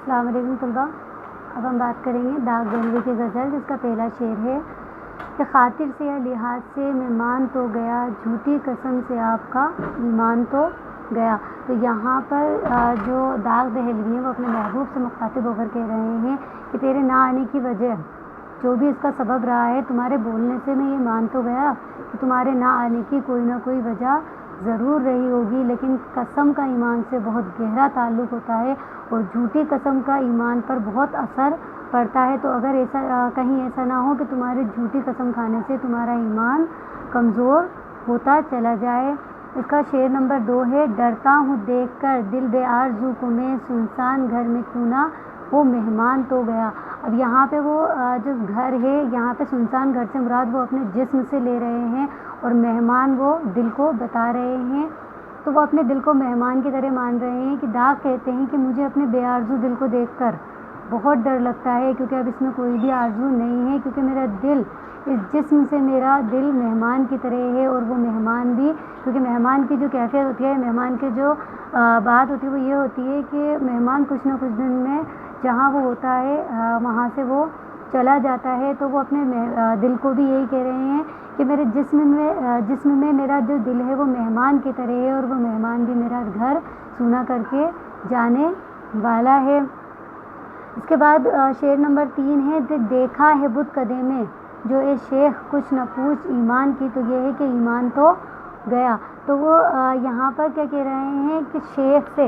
السلام علیکم طلباء. اب ہم بات کریں گے داغ دہلوی کی غزل، جس کا پہلا شعر ہے کہ خاطر سے یا لحاظ سے میں مان تو گیا، جھوٹی قسم سے آپ کا ایمان تو گیا. تو یہاں پر جو داغ دہلوی ہیں وہ اپنے محبوب سے مخاطب ہو کر کہہ رہے ہیں کہ تیرے نہ آنے کی وجہ جو بھی اس کا سبب رہا ہے، تمہارے بولنے سے میں یہ مان تو گیا کہ تمہارے نہ آنے کی کوئی نہ کوئی وجہ ضرور رہی ہوگی، لیکن قسم کا ایمان سے بہت گہرا تعلق ہوتا ہے اور جھوٹی قسم کا ایمان پر بہت اثر پڑتا ہے. تو اگر کہیں ایسا نہ ہو کہ تمہارے جھوٹی قسم کھانے سے تمہارا ایمان کمزور ہوتا چلا جائے. اس کا شعر نمبر 2 ہے. ڈرتا ہوں دیکھ کر دل بے آرزو کو میں، سنسان گھر میں کیوں نہ وہ مہمان تو گیا. اب یہاں پہ وہ جو گھر ہے، یہاں پہ سنسان گھر سے مراد وہ اپنے جسم سے لے رہے ہیں اور مہمان وہ دل کو بتا رہے ہیں. تو وہ اپنے دل کو مہمان کی طرح مان رہے ہیں. کہ داغ کہتے ہیں کہ مجھے اپنے بے آرزو دل کو دیکھ کر بہت ڈر لگتا ہے، کیونکہ اب اس میں کوئی بھی آرزو نہیں ہے، کیونکہ میرا دل اس جسم سے میرا دل مہمان کی طرح ہے. اور وہ مہمان بھی، کیونکہ مہمان کی جو کیفیت ہوتی ہے، مہمان کی جو بات ہوتی ہے وہ یہ ہوتی ہے کہ مہمان کچھ نہ کچھ دن میں جہاں وہ ہوتا ہے وہاں سے وہ چلا جاتا ہے. تو وہ اپنے دل کو بھی یہی کہہ رہے ہیں کہ میرے جسم میں میرا جو دل ہے وہ مہمان کی طرح ہے، اور وہ مہمان بھی میرا گھر سونا کر کے جانے والا ہے. اس کے بعد شعر نمبر 3 ہے. دیکھا ہے بت کدے میں جو اے شیخ کچھ نہ پوچھ ایمان کی، تو یہ ہے کہ ایمان تو گیا. تو وہ یہاں پر کیا کہہ رہے ہیں کہ شیخ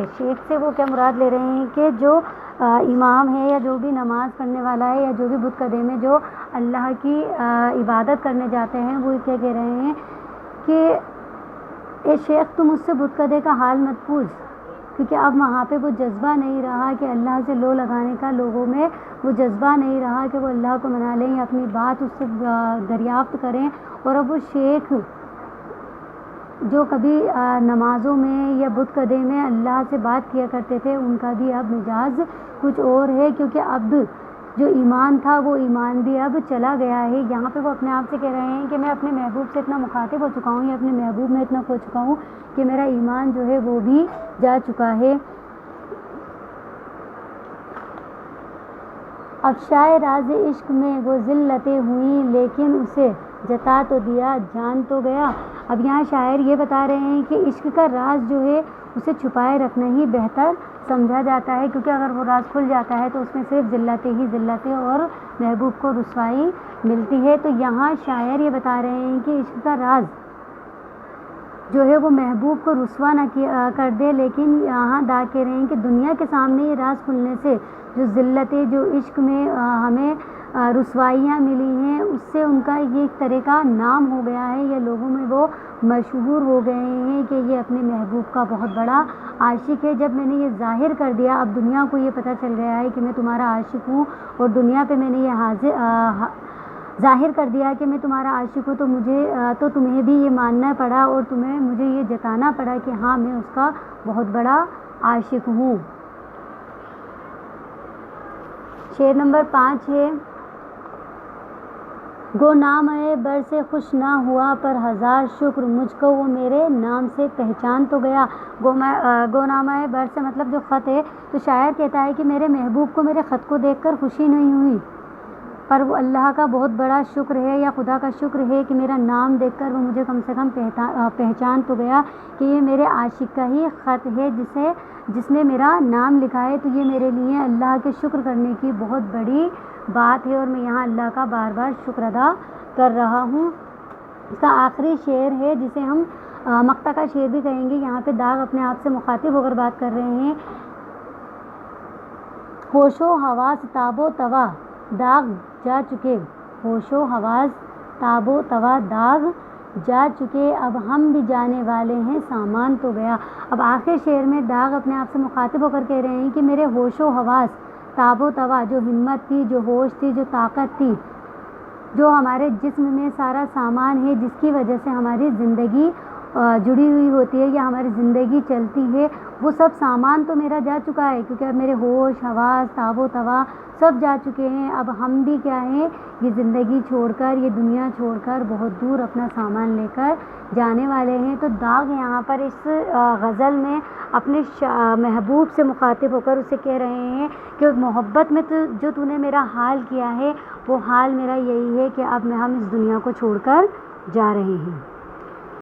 سے وہ کیا مراد لے رہے ہیں کہ جو امام ہے یا جو بھی نماز پڑھنے والا ہے یا جو بھی بت کدے میں جو اللہ کی عبادت کرنے جاتے ہیں، وہ کیا کہہ رہے ہیں کہ اے شیخ تم مجھ سے بت کدے کا حال مت پوچھ، کیونکہ اب وہاں پہ وہ جذبہ نہیں رہا کہ اللہ سے لو لگانے کا. لوگوں میں وہ جذبہ نہیں رہا کہ وہ اللہ کو منا لیں یا اپنی بات اس سے دریافت کریں. اور اب وہ شیخ جو کبھی نمازوں میں یا بت کدے میں اللہ سے بات کیا کرتے تھے، ان کا بھی اب مزاج کچھ اور ہے، کیونکہ اب جو ایمان تھا وہ ایمان بھی اب چلا گیا ہے. یہاں پہ وہ اپنے آپ سے کہہ رہے ہیں کہ میں اپنے محبوب سے اتنا مخاطب ہو چکا ہوں یا اپنے محبوب میں اتنا کھو چکا ہوں کہ میرا ایمان جو ہے وہ بھی جا چکا ہے. افشائے راز عشق میں وہ ذلتیں ہوئیں، لیکن اسے جتا تو دیا جان تو گیا. اب یہاں شاعر یہ بتا رہے ہیں کہ عشق کا راز جو ہے اسے چھپائے رکھنا ہی بہتر سمجھا جاتا ہے، کیونکہ اگر وہ راز کھل جاتا ہے تو اس میں صرف ذلتیں اور محبوب کو رسوائی ملتی ہے. تو یہاں شاعر یہ بتا رہے ہیں کہ عشق کا راز جو ہے وہ محبوب کو رسوا نہ کر دے، لیکن یہاں دا کہہ رہے ہیں کہ دنیا کے سامنے یہ راز کھلنے سے جو ذلتیں جو عشق میں ہمیں رسوائیاں ملی ہیں، اس سے ان کا یہ ایک طرح کا نام ہو گیا ہے یا لوگوں میں وہ مشہور ہو گئے ہیں کہ یہ اپنے محبوب کا بہت بڑا عاشق ہے. جب میں نے یہ ظاہر کر دیا، اب دنیا کو یہ پتہ چل گیا ہے کہ میں تمہارا عاشق ہوں، اور دنیا پہ میں نے یہ ظاہر کر دیا کہ میں تمہارا عاشق ہوں، تو تمہیں بھی یہ ماننا پڑا اور مجھے یہ جتانا پڑا کہ ہاں میں اس کا بہت بڑا عاشق ہوں. شعر نمبر 5 ہے. گو نام بر سے خوش نہ ہوا پر ہزار شکر، مجھ کو وہ میرے نام سے پہچان تو گیا. گو نامہ بر سے مطلب جو خط ہے. تو شاعر کہتا ہے کہ میرے محبوب کو میرے خط کو دیکھ کر خوشی نہیں ہوئی، پر وہ اللہ کا بہت بڑا شکر ہے یا خدا کا شکر ہے کہ میرا نام دیکھ کر وہ مجھے کم سے کم پہچان تو گیا کہ یہ میرے عاشق کا ہی خط ہے جس میں میرا نام لکھا ہے. تو یہ میرے لیے اللہ کے شکر کرنے کی بہت بڑی بات ہے، اور میں یہاں اللہ کا بار بار شکر ادا کر رہا ہوں. اس کا آخری شعر ہے جسے ہم مقطع کا شعر بھی کہیں گے. یہاں پہ داغ اپنے آپ سے مخاطب ہو کر بات کر رہے ہیں. ہوش و حواس تاب و توا داغ جا چکے، ہوش و حواس تاب و توا داغ جا چکے، اب ہم بھی جانے والے ہیں سامان تو گیا. اب آخر شعر میں داغ اپنے آپ سے مخاطب ہو کر کہہ رہے ہیں کہ میرے ہوش و حواس تاب و توا، جو ہمت تھی، جو ہوش تھی، جو طاقت تھی، جو ہمارے جسم میں سارا سامان ہے جس کی وجہ سے ہماری زندگی جڑی ہوئی ہوتی ہے یا ہماری زندگی چلتی ہے، وہ سب سامان تو میرا جا چکا ہے، کیونکہ اب میرے ہوش حواس تاب و توا سب جا چکے ہیں۔ اب ہم بھی کیا ہیں، یہ زندگی چھوڑ کر، یہ دنیا چھوڑ کر بہت دور اپنا سامان لے کر جانے والے ہیں۔ تو داغ یہاں پر اس غزل میں اپنے محبوب سے مخاطب ہو کر اسے کہہ رہے ہیں کہ محبت میں جو تو نے میرا حال کیا ہے، وہ حال میرا یہی ہے کہ اب ہم اس دنیا کو چھوڑ کر جا رہے ہیں۔